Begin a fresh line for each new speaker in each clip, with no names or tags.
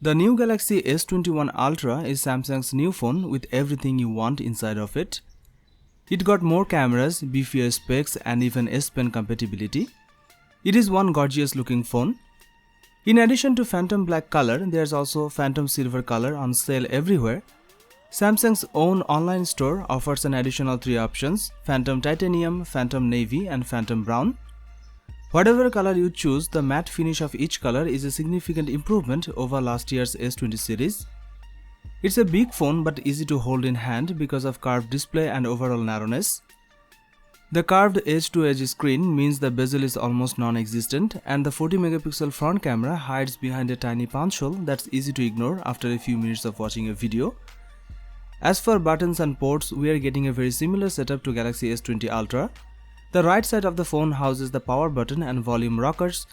The new Galaxy S21 Ultra is Samsung's new phone with everything you want inside of it. It got more cameras, beefier specs and even S Pen compatibility. It is one gorgeous looking phone. In addition to phantom black color, there's also phantom silver color on sale everywhere. Samsung's own online store offers an additional 3 options: phantom titanium, phantom navy and phantom brown. Whatever color you choose, the matte finish of each color is a significant improvement over last year's S20 series. It's a big phone but easy to hold in hand because of curved display and overall narrowness. The curved edge-to-edge screen means the bezel is almost non-existent, and the 40-megapixel front camera hides behind a tiny punch hole that's easy to ignore after a few minutes of watching a video. As for buttons and ports, we are getting a very similar setup to Galaxy S20 Ultra. The right side of the phone houses the power button and volume rockers.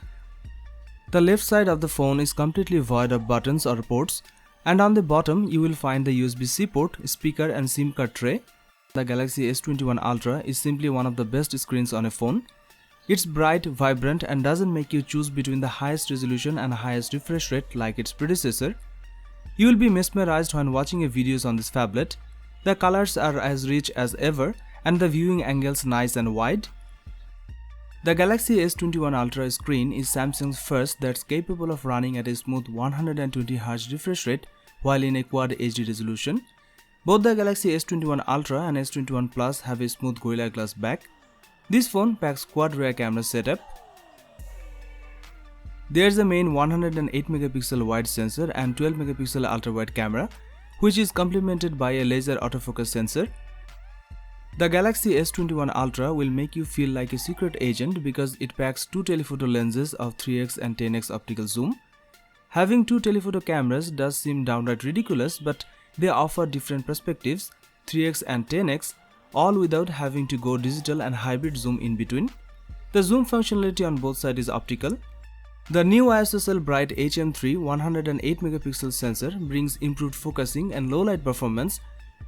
The left side of the phone is completely void of buttons or ports, and on the bottom you will find the USB-C port, speaker and SIM card tray. The Galaxy S21 Ultra is simply one of the best screens on a phone. It's bright, vibrant and doesn't make you choose between the highest resolution and highest refresh rate like its predecessor. You will be mesmerized when watching videos on this phablet. The colors are as rich as ever and the viewing angles nice and wide. The Galaxy S21 Ultra screen is Samsung's first that's capable of running at a smooth 120Hz refresh rate while in a Quad HD resolution. Both the Galaxy S21 Ultra and S21 Plus have a smooth Gorilla Glass back. This phone packs quad rear camera setup. There's a main 108-megapixel wide sensor and 12-megapixel ultra-wide camera, which is complemented by a laser autofocus sensor. The Galaxy S21 Ultra will make you feel like a secret agent because it packs 2 telephoto lenses of 3x and 10x optical zoom. Having 2 telephoto cameras does seem downright ridiculous, but they offer different perspectives, 3x and 10x, all without having to go digital and hybrid zoom in between. The zoom functionality on both sides is optical. The new ISOCELL Bright HM3 108-megapixel sensor brings improved focusing and low light performance,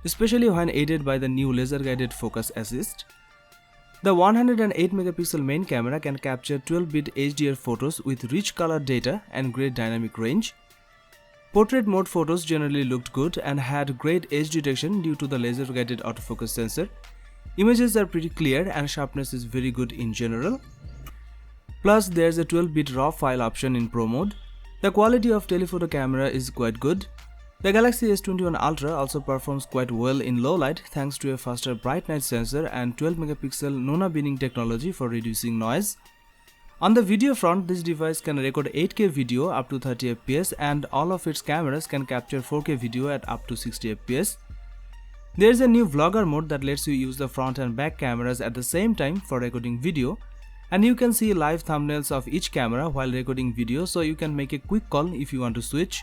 especially when aided by the new laser-guided focus assist. The 108-megapixel main camera can capture 12-bit HDR photos with rich color data and great dynamic range. Portrait mode photos generally looked good and had great edge detection due to the laser-guided autofocus sensor. Images are pretty clear and sharpness is very good in general. Plus, there's a 12-bit RAW file option in Pro mode. The quality of telephoto camera is quite good. The Galaxy S21 Ultra also performs quite well in low light thanks to a faster bright night sensor and 12-megapixel Nona binning technology for reducing noise. On the video front, this device can record 8K video up to 30 fps and all of its cameras can capture 4K video at up to 60 fps. There's a new vlogger mode that lets you use the front and back cameras at the same time for recording video, and you can see live thumbnails of each camera while recording video, so you can make a quick call if you want to switch.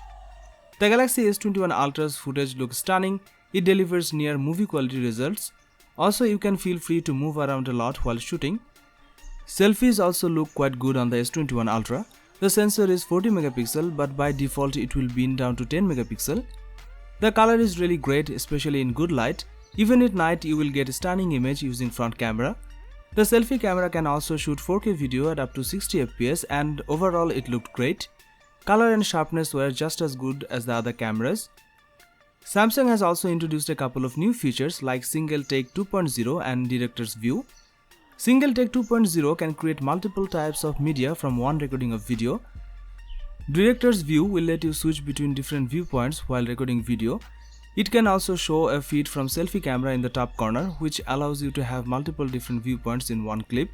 The Galaxy S21 Ultra's footage looks stunning. It delivers near movie quality results. Also, you can feel free to move around a lot while shooting. Selfies also look quite good on the S21 Ultra. The sensor is 40 megapixel, but by default it will bin down to 10 megapixel. The color is really great, especially in good light. Even at night you will get a stunning image using front camera. The selfie camera can also shoot 4K video at up to 60 fps and overall it looked great. Color and sharpness were just as good as the other cameras. Samsung has also introduced a couple of new features like Single Take 2.0 and Director's View. Single Take 2.0 can create multiple types of media from one recording of video. Director's View will let you switch between different viewpoints while recording video. It can also show a feed from selfie camera in the top corner, which allows you to have multiple different viewpoints in one clip.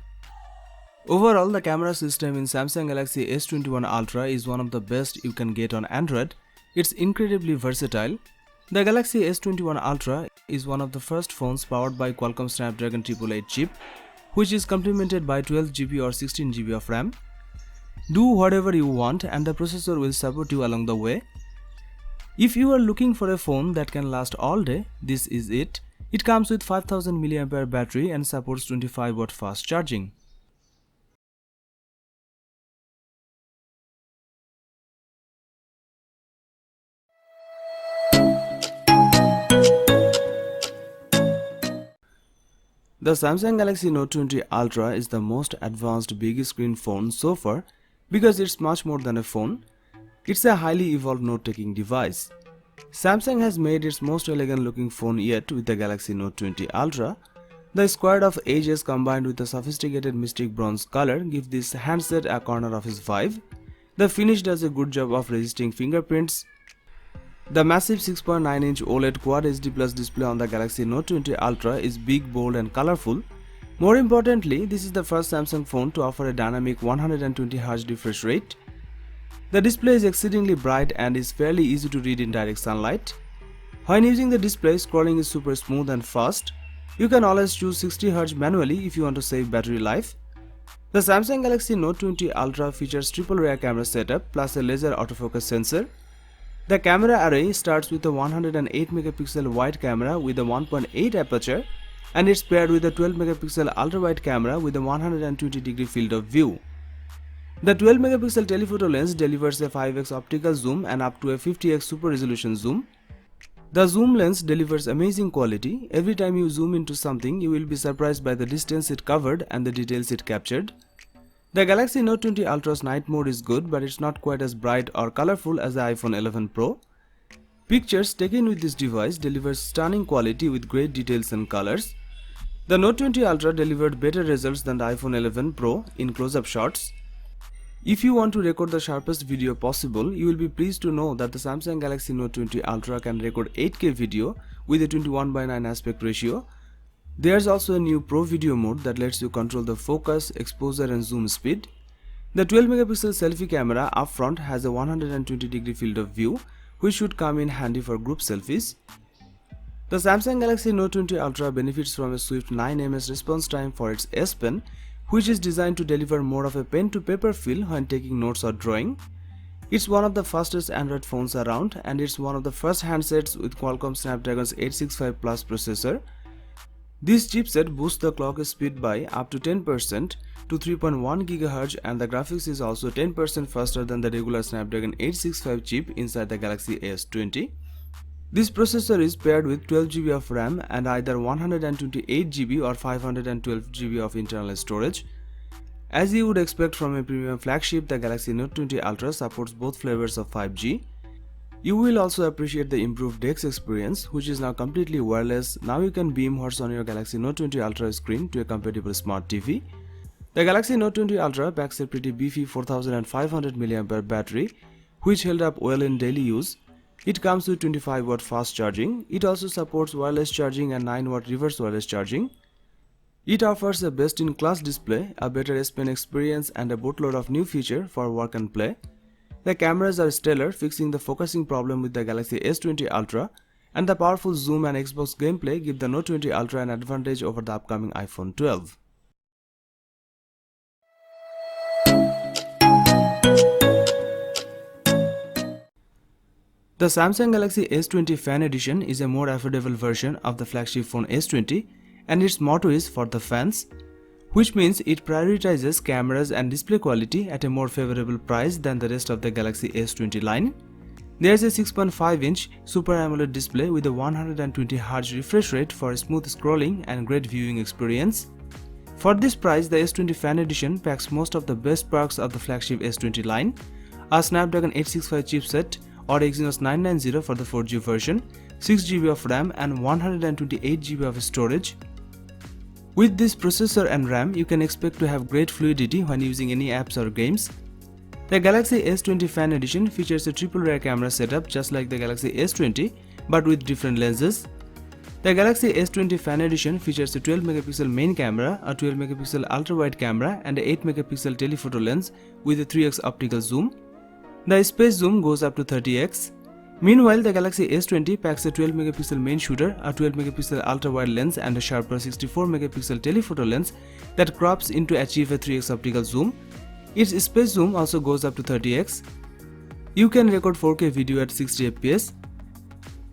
Overall, the camera system in Samsung Galaxy S21 Ultra is one of the best you can get on Android. It's incredibly versatile. The Galaxy S21 Ultra is one of the first phones powered by Qualcomm Snapdragon 888 chip, which is complemented by 12GB or 16GB of RAM. Do whatever you want and the processor will support you along the way. If you are looking for a phone that can last all day, this is it. It comes with 5000 mAh battery and supports 25W fast charging. The Samsung Galaxy Note 20 Ultra is the most advanced big screen phone so far because it's much more than a phone. It's a highly evolved note-taking device. Samsung has made its most elegant looking phone yet with the Galaxy Note 20 Ultra. The squared off edges combined with the sophisticated mystic bronze color give this handset a corner office vibe. The finish does a good job of resisting fingerprints. The massive 6.9-inch OLED Quad HD Plus display on the Galaxy Note 20 Ultra is big, bold and colorful. More importantly, this is the first Samsung phone to offer a dynamic 120Hz refresh rate. The display is exceedingly bright and is fairly easy to read in direct sunlight. When using the display, scrolling is super smooth and fast. You can always choose 60Hz manually if you want to save battery life. The Samsung Galaxy Note 20 Ultra features triple rear camera setup plus a laser autofocus sensor. The camera array starts with a 108MP wide camera with a 1.8 aperture and it's paired with a 12MP ultra-wide camera with a 120-degree field of view. The 12MP telephoto lens delivers a 5x optical zoom and up to a 50x super resolution zoom. The zoom lens delivers amazing quality. Every time you zoom into something, you will be surprised by the distance it covered and the details it captured. The Galaxy Note 20 Ultra's night mode is good, but it's not quite as bright or colorful as the iPhone 11 Pro. Pictures taken with this device delivers stunning quality with great details and colors. The Note 20 Ultra delivered better results than the iPhone 11 Pro in close-up shots. If you want to record the sharpest video possible, you will be pleased to know that the Samsung Galaxy Note 20 Ultra can record 8K video with a 21:9 aspect ratio. There's also a new Pro Video mode that lets you control the focus, exposure and zoom speed. The 12MP selfie camera up front has a 120-degree field of view, which should come in handy for group selfies. The Samsung Galaxy Note 20 Ultra benefits from a swift 9ms response time for its S Pen, which is designed to deliver more of a pen-to-paper feel when taking notes or drawing. It's one of the fastest Android phones around and it's one of the first handsets with Qualcomm Snapdragon's 865 Plus processor. This chipset boosts the clock speed by up to 10% to 3.1 GHz and the graphics is also 10% faster than the regular Snapdragon 865 chip inside the Galaxy S20. This processor is paired with 12GB of RAM and either 128GB or 512GB of internal storage. As you would expect from a premium flagship, the Galaxy Note 20 Ultra supports both flavors of 5G. You will also appreciate the improved DeX experience, which is now completely wireless. Now you can beam what's on your Galaxy Note 20 Ultra screen to a compatible smart TV. The Galaxy Note 20 Ultra packs a pretty beefy 4500 mAh battery, which held up well in daily use. It comes with 25W fast charging. It also supports wireless charging and 9W reverse wireless charging. It offers a best-in-class display, a better S Pen experience and a boatload of new features for work and play. The cameras are stellar, fixing the focusing problem with the Galaxy S20 Ultra, and the powerful zoom and Xbox gameplay give the Note 20 Ultra an advantage over the upcoming iPhone 12. The Samsung Galaxy S20 Fan Edition is a more affordable version of the flagship phone S20 and its motto is for the fans, which means it prioritizes cameras and display quality at a more favorable price than the rest of the Galaxy S20 line. There's a 6.5-inch Super AMOLED display with a 120Hz refresh rate for smooth scrolling and great viewing experience. For this price, the S20 Fan Edition packs most of the best perks of the flagship S20 line: a Snapdragon 865 chipset or Exynos 990 for the 4G version, 6GB of RAM and 128GB of storage. With this processor and RAM, you can expect to have great fluidity when using any apps or games. The Galaxy S20 Fan Edition features a triple rear camera setup just like the Galaxy S20 but with different lenses. The Galaxy S20 Fan Edition features a 12MP main camera, a 12MP ultra-wide camera and a 8MP telephoto lens with a 3x optical zoom. The space zoom goes up to 30x. Meanwhile, the Galaxy S20 packs a 12MP main shooter, a 12MP ultra-wide lens and a sharper 64MP telephoto lens that crops in to achieve a 3x optical zoom. Its space zoom also goes up to 30x. You can record 4K video at 60fps.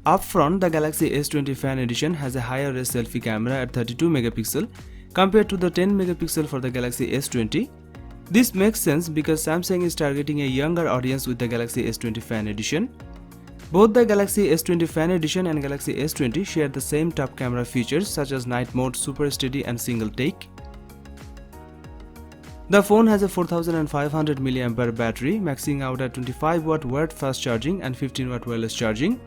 Up front, the Galaxy S20 Fan Edition has a higher res selfie camera at 32MP compared to the 10MP for the Galaxy S20. This makes sense because Samsung is targeting a younger audience with the Galaxy S20 Fan Edition. Both the Galaxy S20 Fan Edition and Galaxy S20 share the same top camera features such as night mode, super steady and single take. The phone has a 4500 mAh battery, maxing out at 25 watt wired fast charging and 15 watt wireless charging.